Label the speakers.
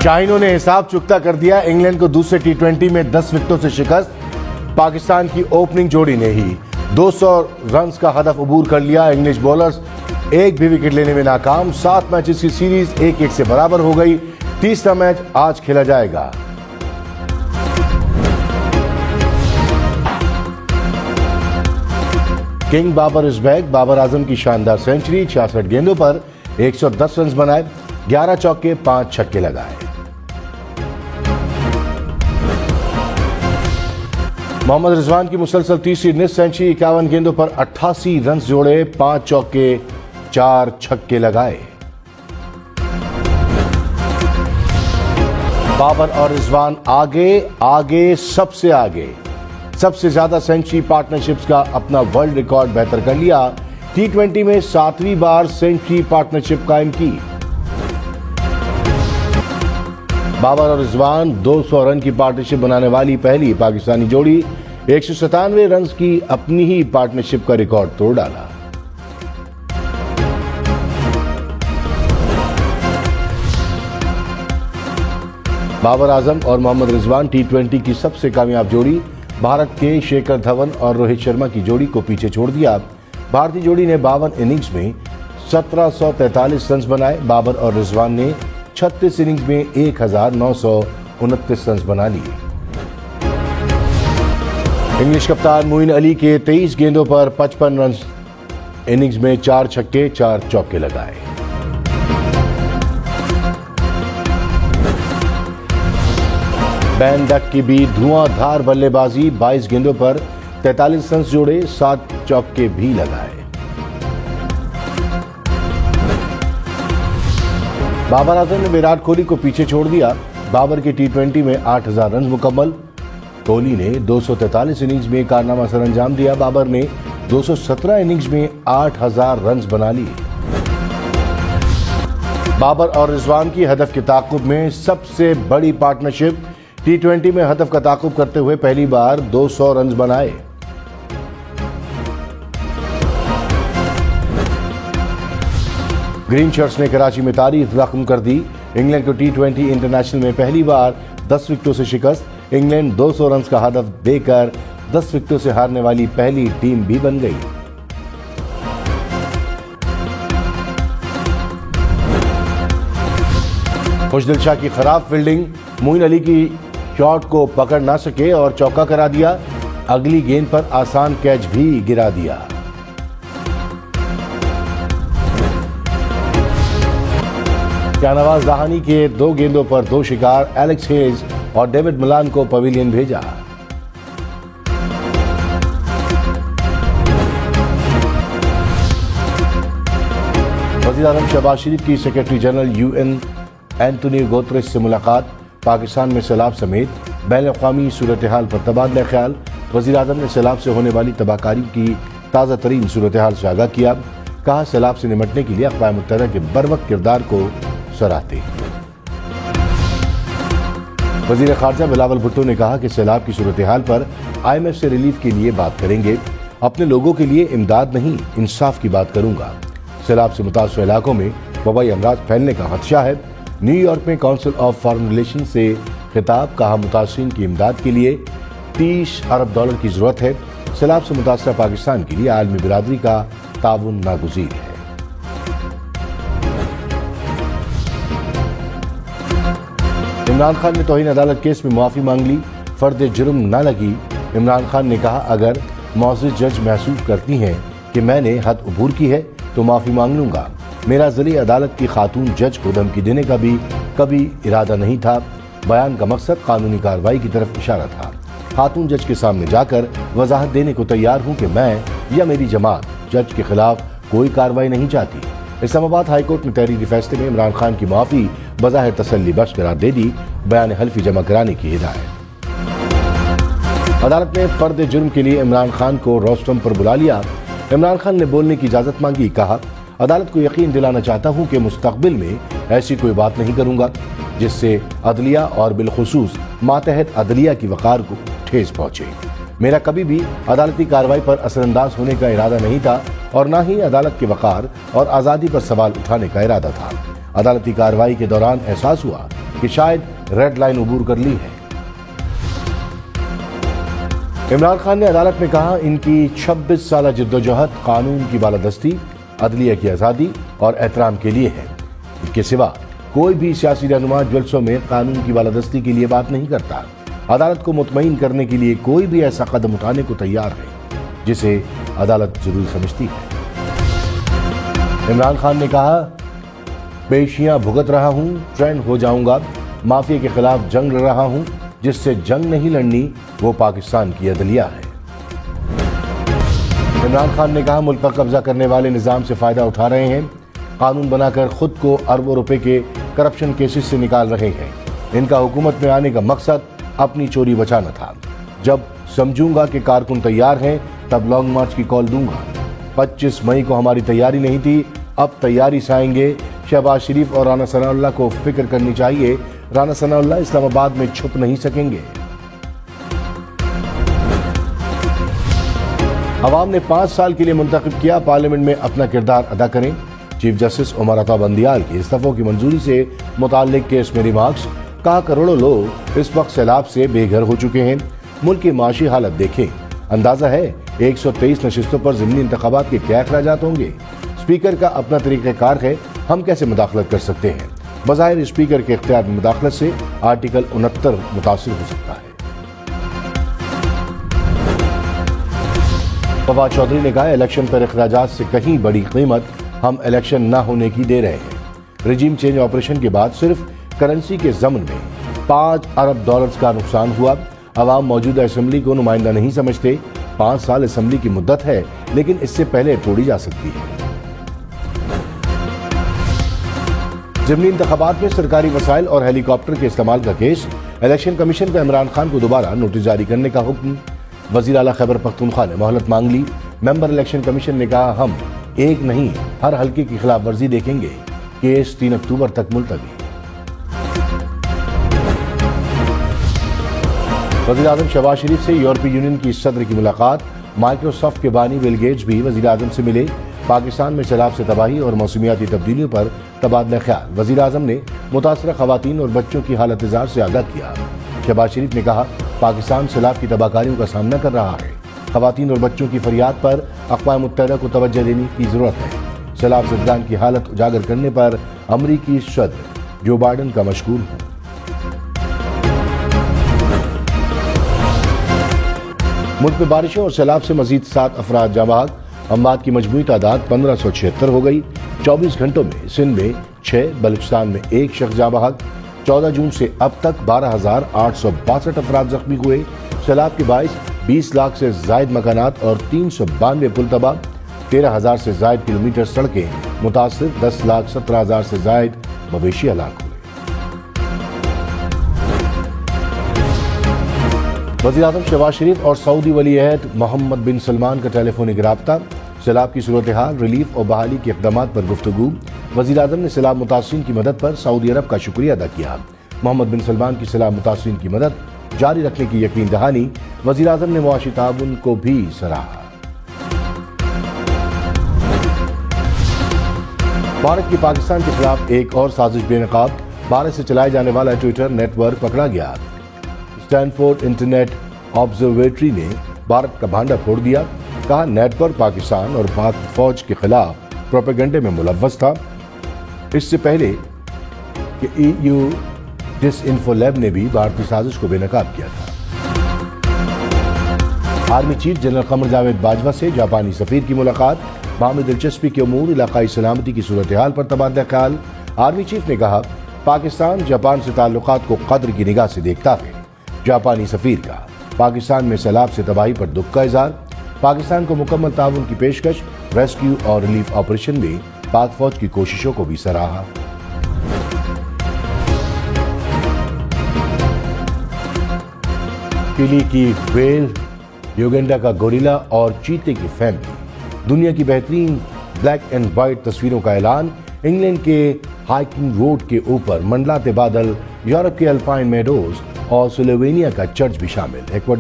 Speaker 1: शाहीनों ने हिसाब चुकता कर दिया। इंग्लैंड को दूसरे टी20 में 10 विकेटों से शिकस्त। पाकिस्तान की ओपनिंग जोड़ी ने ही 200 रन का हदफ अबूर कर लिया। इंग्लिश बॉलर्स एक भी विकेट लेने में नाकाम। 7 मैचेस की सीरीज 1-1 से बराबर हो गई। तीसरा मैच आज खेला जाएगा। King Babar is back. Babar Azam की शानदार सेंचुरी। 66 गेंदों पर 110 रन बनाए, 11 चौके 5 छक्के लगाए। मोहम्मद रिजवान की मुसलसल तीसरी निस्फ सेंचुरी। 51 गेंदों पर 88 रन जोड़े, 5 चौके 4 छक्के लगाए। बाबर और रिजवान आगे सबसे आगे। सबसे ज्यादा सेंचुरी पार्टनरशिप्स का अपना वर्ल्ड रिकॉर्ड बेहतर कर लिया। टी20 में 7वीं बार सेंचुरी पार्टनरशिप कायम की। बाबर और रिजवान 200 रन की पार्टनरशिप बनाने वाली पहली पाकिस्तानी जोड़ी। 197 रन की अपनी ही पार्टनरशिप का रिकॉर्ड तोड़ डाला। बाबर आजम और मोहम्मद रिजवान टी20 की सबसे कामयाब जोड़ी। भारत के शेखर धवन और रोहित शर्मा की जोड़ी को पीछे छोड़ दिया। भारतीय जोड़ी ने 52 इनिंग्स में 1743 रन बनाए। बाबर और रिजवान ने 36 इनिंग्स में 1929 रन बना लिए। इंग्लिश कप्तान मोइन अली के 23 गेंदों पर 55 रन। इनिंग्स में 4 छक्के 4 चौके लगाए। बैन डक की भी धुआंधार बल्लेबाजी। 22 गेंदों पर 43 रन जोड़े, 7 चौके भी लगाए। बाबर आजम ने विराट कोहली को पीछे छोड़ दिया। बाबर के टी20 में 8000 रन मुकम्मल। कोहली ने 243 इनिंग्स में कारनामा सर अंजाम दिया। बाबर ने 217 इनिंग्स में 8000 रन बना लिए। बाबर और रिजवान की हदफ के ताकुब में सबसे बड़ी पार्टनरशिप। टी20 में हदफ का ताकुब करते हुए पहली बार 200 रन बनाए। ग्रीन शर्ट्स ने कराची में तारीख रकम कर दी। इंग्लैंड को टी20 इंटरनेशनल में पहली बार 10 विकेटों से शिकस्त। इंग्लैंड 200 रन का हदफ देकर 10 विकेटों से हारने वाली पहली टीम भी बन गई। खुशदिल शाह की खराब फील्डिंग। मोइन अली की शॉट को पकड़ ना सके और चौका करा दिया। अगली गेंद पर आसान कैच भी गिरा दिया। शाहनवाज दाहानी के 2 गेंदों पर 2 शिकार। एलेक्स हेज और डेविड मिलान को पवेलियन भेजा। वज़ीर आज़म शहबाज शरीफ की secretary general UN Antonio Guterres से मुलाकात। पाकिस्तान में सैलाब समेत बैन-अक़वामी सूरत हाल पर तबादला ख्याल। वज़ीर आज़म ने सैलाब से होने वाली तबाहकारी की ताज़ा तरीन सूरत हाल से आगाह किया। कहा सैलाब से निपटने के लिए अक़वाम मुत्तहिदा के बरवक्त किरदार को सराहते हैं। वज़ीर ख़ारजा बिलावल भुट्टो ने कहा कि सैलाब की सूरत हाल पर IMF से रिलीफ के लिए बात करेंगे। अपने लोगों के लिए इमदाद नहीं, इंसाफ की बात करूंगा। सैलाब से मुतासर इलाकों में वबाई अमराज फैलने का खदशा है। न्यूयॉर्क में काउंसिल ऑफ फॉरेन रिलेशन से खिताब। कहा मुतासरीन की इमदाद के लिए $30 अरब की जरूरत है। सैलाब से मुतासर पाकिस्तान के लिए आलमी बिरादरी का ताउन नागुज़ीर है। इमरान खान ने तौहीन अदालत केस में माफी मांग ली। फर्द जुर्म न लगी। इमरान खान ने कहा अगर मौजूद जज महसूस करती हैं कि मैंने हद अबूर की है तो माफी मांग लूंगा। मेरा ज़रिए अदालत की खातून जज को धमकी देने का भी कभी इरादा नहीं था। बयान का मकसद कानूनी कार्रवाई की तरफ इशारा था। खातून जज के सामने जाकर वजाहत देने को तैयार हूं कि मैं या मेरी जमात जज के खिलाफ कोई कार्रवाई नहीं चाहती। इस्लामाबाद हाईकोर्ट ने तहरीरी फैसले में इमरान खान की माफी बज़ाहिर तसल्ली बख्श करार दे दी। बयान हल्फी जमा कराने की हिदायत। अदालत ने फर्द जुर्म के लिए इमरान खान को रोस्टम पर बुला लिया। इमरान खान ने बोलने की इजाजत मांगी। कहा अदालत को यकीन दिलाना चाहता हूं कि मुस्तकबिल में ऐसी कोई बात नहीं करूंगा जिससे अदलिया और बिलखुसूस मातहत अदलिया की वकार को ठेस पहुंचे। मेरा कभी भी अदालती कार्रवाई पर असरअंदाज होने का इरादा नहीं था और न ही अदालत के वकार और आज़ादी पर सवाल उठाने का इरादा था। अदालती कार्रवाई के दौरान एहसास हुआ कि शायद रेड लाइन अबूर कर ली है। इमरान खान ने अदालत में कहा, इनकी 26 साल जिद्दोजहद कानून की बालादस्ती, अदलिया की आज़ादी और एहतराम के लिए है। इसके सिवा कोई भी सियासी रहनुमा जलसों में कानून की बालादस्ती के लिए बात नहीं करता। अदालत को मुतमईन करने के लिए कोई भी ऐसा कदम उठाने को तैयार है जिसे अदालत जरूरी समझती है। इमरान खान ने कहा, पेशियां भुगत रहा हूं, ट्रेंड हो जाऊंगा, माफिया के खिलाफ जंग लड़ रहा हूं, जिससे जंग नहीं लड़नी वो पाकिस्तान की अदलिया है। इमरान खान ने कहा, मुल्क पर कब्जा करने वाले निजाम से फायदा उठा रहे हैं, कानून बनाकर खुद को अरबों रुपए के करप्शन केसेस से निकाल रहे हैं। इनका हुकूमत में आने का मकसद अपनी चोरी बचाना था। जब समझूंगा कि कारकुन तैयार हैं तब लॉन्ग मार्च की कॉल दूंगा। 25 मई को हमारी तैयारी नहीं थी, अब तैयारी से आएंगे। शहबाज शरीफ और राना सनाउल्लाह को फिक्र करनी चाहिए। राना सनाउल्लाह इस्लामाबाद में छुप नहीं सकेंगे। अवाम ने 5 साल के लिए मुंतखब किया, पार्लियामेंट में अपना किरदार अदा करें। चीफ जस्टिस उमर अता बंदियाल की इस्तीफों की मंजूरी से मुताल्लिक केस में रिमार्क्स। कहा, करोड़ों लोग इस वक्त सैलाब से बेघर हो चुके हैं। मुल्क की माशी हालत देखें। अंदाजा है 123 नशिस्तों पर ज़िमनी इंतखाबात के क्या अखराजात होंगे। स्पीकर का अपना तरीक़ाकार है, हम कैसे मुदाखलत कर सकते हैं। बज़ाहिर स्पीकर के इख्तियार में मुदाखलत से आर्टिकल 69 मुतासिर हो सकता है। फवाद चौधरी ने कहा, इलेक्शन पर अखराजात से कहीं बड़ी कीमत हम इलेक्शन न होने की दे रहे हैं। रिजीम चेंज ऑपरेशन के बाद सिर्फ करेंसी के ज़मन में 5 अरब डॉलर्स का नुकसान हुआ। अवाम मौजूदा असेंबली को नुमाइंदा नहीं समझते। 5 साल असेंबली की मुद्दत है, लेकिन इससे पहले तोड़ी जा सकती है। ज़िमनी इंतखाबात में सरकारी वसाइल और हेलीकॉप्टर के इस्तेमाल का केस। इलेक्शन कमीशन का इमरान खान को दोबारा नोटिस जारी करने का हुक्म। वज़ीर आला खैबर पख्तूनख्वा ने मोहलत मांग ली। मेंबर इलेक्शन कमीशन ने कहा, हम एक नहीं हर हल्के की खिलाफ वर्जी देखेंगे। केस 3 अक्टूबर तक मुलतवी। वज़ीर आज़म शहबाज शरीफ से यूरोपीय यूनियन की सदर की मुलाकात। माइक्रोसॉफ्ट के बानी बिल गेट्स भी वज़ीर आज़म से मिले। पाकिस्तान में सैलाब से तबाही और मौसमियाती तब्दीलियों पर तबादला ख्याल। वज़ीर आज़म ने मुतासरा ख़वातीन और बच्चों की हालत ज़ार से आगाह किया। शहबाज शरीफ ने कहा, पाकिस्तान सैलाब की तबाहकारियों का सामना कर रहा है। ख़वातीन और बच्चों की फरियाद पर अक़वाम मुत्तहिदा को तवज्जो देने की ज़रूरत है। सैलाब ज़दगान की हालत उजागर करने पर अमरीकी सदर जो बाइडन का मशकूर हूँ। मुल्क में बारिशों और सैलाब से मजीद 7 अफराद जाँ बहक। अमवात की मजमूई तादाद 1576 हो गई। 24 घंटों में सिंध में 6, बलूचिस्तान में 1 शख्स जाँ बहक। 14 जून से अब तक 12,862 अफराद जख्मी हुए। सैलाब के बाइस 20 लाख से जायद मकानात और 392 पुल तबाह। 13,000 से जायद किलोमीटर सड़कें मुतासिर। 10,17,000 से जायद मवेशी हलाक हुए। वज़ीर आज़म शहबाज शरीफ और सऊदी वली अहद मोहम्मद बिन सलमान का टेलीफोनिक राब्ता। सैलाब की सूरत हाल, रिलीफ और बहाली के इक़दामात पर गुफ्तगू। वज़ीर आज़म ने सैलाब मुतासिरीन की मदद पर सऊदी अरब का शुक्रिया अदा किया। मोहम्मद बिन सलमान की सैलाब मुतासिरीन की मदद जारी रखने की यकीन दहानी। वज़ीर आज़म ने मुआशी ताउन को भी सराहा। भारत की पाकिस्तान के खिलाफ एक और साजिश बेनकाब। भारत से चलाए जाने वाला ट्विटर नेटवर्क पकड़ा गया। स्टैनफोर्ड इंटरनेट ऑब्जर्वेटरी ने भारत का भांडा फोड़ दिया। कहा, नेटवर्क पाकिस्तान और पाक फौज के खिलाफ प्रोपेगेंडे में मुलव्वस था। इससे पहले कि EU डिसइंफो लैब ने भी भारतीय साजिश को बेनकाब किया था। Army chief general Qamar Javed Bajwa से जापानी सफीर की मुलाकात। बाहमी दिलचस्पी के उमूर, इलाकाई सलामती की सूरत हाल पर तबादला ख्याल। आर्मी चीफ ने कहा, पाकिस्तान जापान से ताल्लुकात को कद्र की निगाह से देखता है। जापानी सफीर का पाकिस्तान में सैलाब से तबाही पर दुख का इजहार। पाकिस्तान को मुकम्मल ताउन की पेशकश। रेस्क्यू और रिलीफ ऑपरेशन में पाक फौज की कोशिशों को भी सराहा। चिली की वेल, युगांडा का गोरिल्ला और चीते की फैमिली। दुनिया की बेहतरीन ब्लैक एंड व्हाइट तस्वीरों का ऐलान। इंग्लैंड के हाइकिंग रोड के ऊपर मंडलाते बादल। यूरोप के अल्पाइन मेडोज और स्लोवेनिया का चर्च भी शामिल। इक्वाडोर